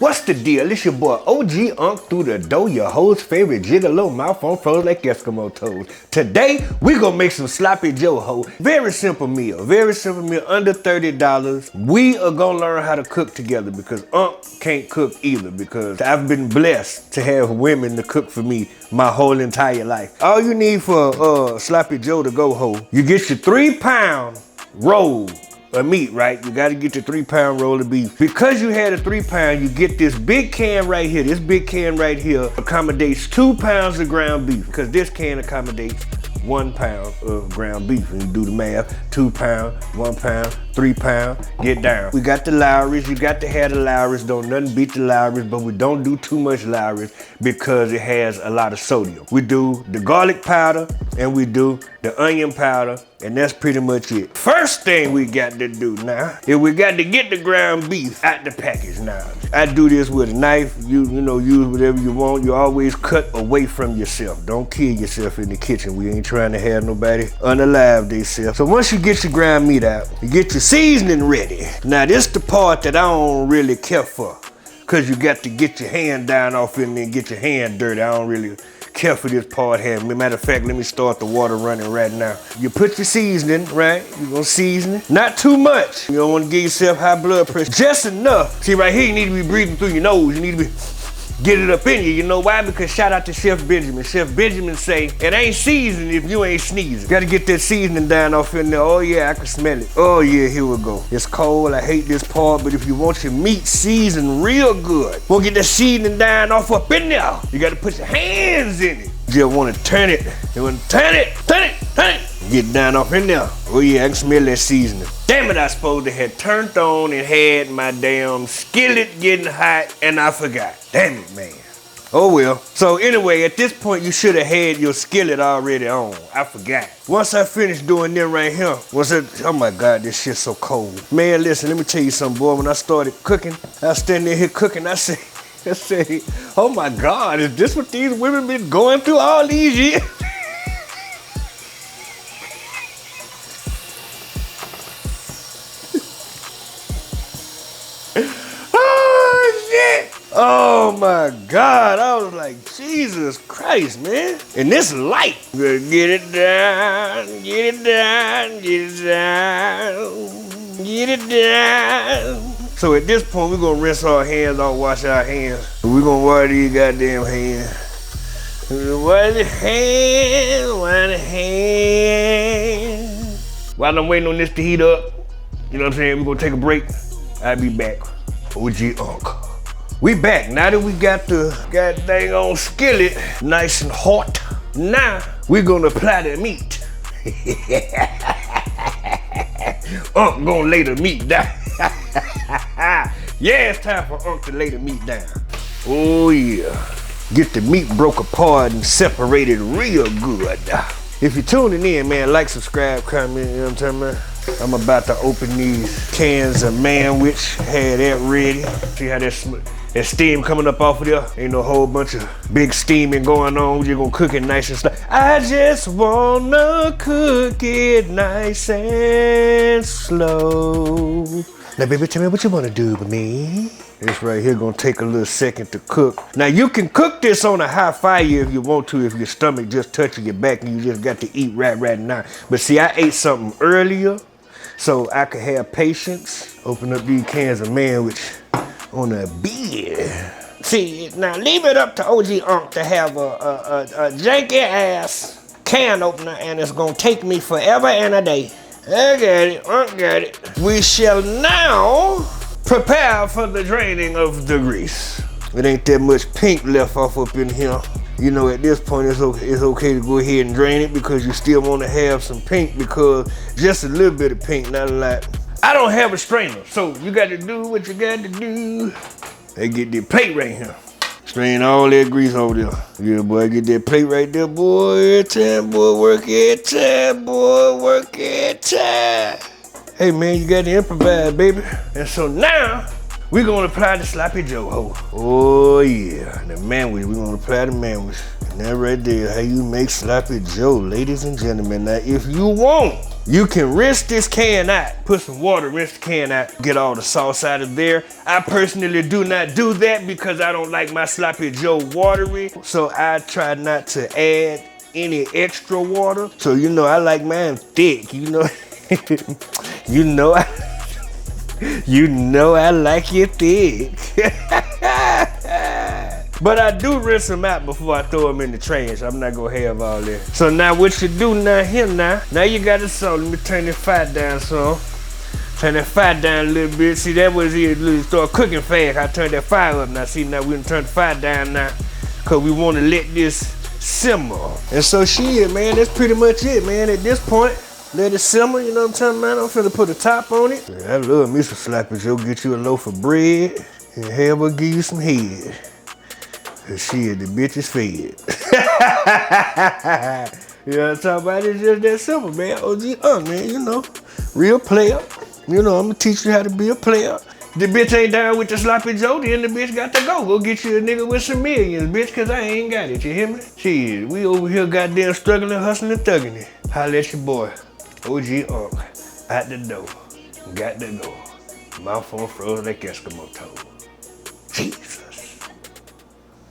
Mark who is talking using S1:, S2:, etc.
S1: What's the deal? It's your boy OG Unc through the door, your host favorite gigolo mouth on froze like Eskimo toes. Today, we gonna make some sloppy joe ho. Very simple meal, under $30. We are gonna learn how to cook together because Unc can't cook either because I've been blessed to have women to cook for me my whole entire life. All you need for sloppy joe to go ho, you get your 3-pound roll of meat, right? You gotta get your 3-pound roll of beef. Because you had a 3-pound, you get this big can right here. This big can right here accommodates 2 pounds of ground beef because this can accommodates 1 pound of ground beef. And you do the math, 2 pound, 1 pound, 3 pound, get down. We got the Lowry's, you got to have the Lowry's, don't nothing beat the Lowry's, but we don't do too much Lowry's because it has a lot of sodium. We do the garlic powder and we do the onion powder, and that's pretty much it. First thing we got to do now is we got to get the ground beef out the package now. I do this with a knife, you know, use whatever you want. You always cut away from yourself. Don't kill yourself in the kitchen. We ain't trying to have nobody unalive themselves. So once you get your ground meat out, you get your seasoning ready. Now this the part that I don't really care for because you got to get your hand down off in there and get your hand dirty. I don't really care for this part here. Matter of fact, let me start the water running right now. You put your seasoning, right? You're gonna season it. Not too much. You don't wanna give yourself high blood pressure. Just enough. See right here, you need to be breathing through your nose. You need to be get it up in you. You know why? Because shout out to Chef Benjamin. Chef Benjamin say, it ain't seasoned if you ain't sneezing. Gotta get that seasoning down off in there. Oh yeah, I can smell it. Oh yeah, here we go. It's cold, I hate this part, but if you want your meat seasoned real good, we'll get the seasoning down off up in there. You gotta put your hands in it. You just wanna turn it. You wanna turn it. Get down off in there. Oh yeah, I can smell that seasoning. Damn it, I supposed to have turned on and had my damn skillet getting hot and I forgot. Damn it, man. Oh well. So anyway, at this point, you should have had your skillet already on. I forgot. Once I finished doing them right here, oh my God, this shit's so cold. Man, listen, let me tell you something, boy. When I started cooking, I was standing here cooking, I say, oh my God, is this what these women been going through all these years? Oh my God, I was like, Jesus Christ, man. And this light. Get it down, get it down, get it down, get it down. So at this point, we're gonna rinse our hands off, wash our hands. We're gonna wash these goddamn hands. Wash the hands, wash the hands. While I'm waiting on this to heat up, you know what I'm saying, we're gonna take a break. I'll be back. OG Unc. We back. Now that we got the goddamn on skillet nice and hot, now we're gonna apply the meat. Unc gonna lay the meat down. Yeah, it's time for Unc to lay the meat down. Oh yeah. Get the meat broke apart and separated real good. If you're tuning in, man, like, subscribe, comment, you know what I'm talking about? I'm about to open these cans of manwich. Had that ready. See how that steam coming up off of there? Ain't no whole bunch of big steaming going on. We just gonna cook it nice and slow. I just wanna cook it nice and slow. Now, baby, tell me what you wanna do with me. This right here gonna take a little second to cook. Now, you can cook this on a high fire if you want to, if your stomach just touching your back and you just got to eat right now. But see, I ate something earlier, so I could have patience. Open up these cans of manwich on a beer. See, now leave it up to OG Unc to have a janky ass can opener, and it's gonna take me forever and a day. I got it, Unc got it. We shall now prepare for the draining of the grease. It ain't that much pink left off up in here. You know, at this point, it's okay to go ahead and drain it because you still want to have some pink, because just a little bit of pink, not a lot. I don't have a strainer, so you got to do what you got to do. Hey, get that plate right here. Strain all that grease over there. Yeah, boy, get that plate right there, boy. Every time, boy, work every time, boy, work every time. Hey, man, you got to improvise, baby. And so now, we're gonna apply the sloppy joe ho. Oh yeah, the manwich, we're gonna apply the manwich. And that right there, how you make sloppy joe, ladies and gentlemen. Now, if you want You can rinse this can out. Put some water, rinse the can out, get all the sauce out of there. I personally do not do that because I don't like my sloppy joe watery. So I try not to add any extra water. So you know I like mine thick, you know. you know I like it thick. But I do rinse them out before I throw them in the trash. I'm not gonna have all that. So now what you do now here now you got the salt. Let me turn the fire down some. Turn that fire down a little bit. See, that was it. Start cooking fast. I turned that fire up now. See, now we done turn the fire down now. Cause we wanna let this simmer. And so shit, man, that's pretty much it, man. At this point, let it simmer, you know what I'm talking about? I'm finna put a top on it. I love me some sloppy joe. Get you a loaf of bread and have her give you some head. Cause shit, the bitch is fed. You know what I'm talking about? It's just that simple, man. OG Unc, man, you know. Real player. You know, I'm gonna teach you how to be a player. The bitch ain't down with the sloppy joe, then the bitch got to go. Go get you a nigga with some millions, bitch, cause I ain't got it, you hear me? Shit, we over here goddamn struggling, hustling, thugging it. Holla at your boy, OG Unc, out the door. Got to go. Mouth on froze like Eskimo toes.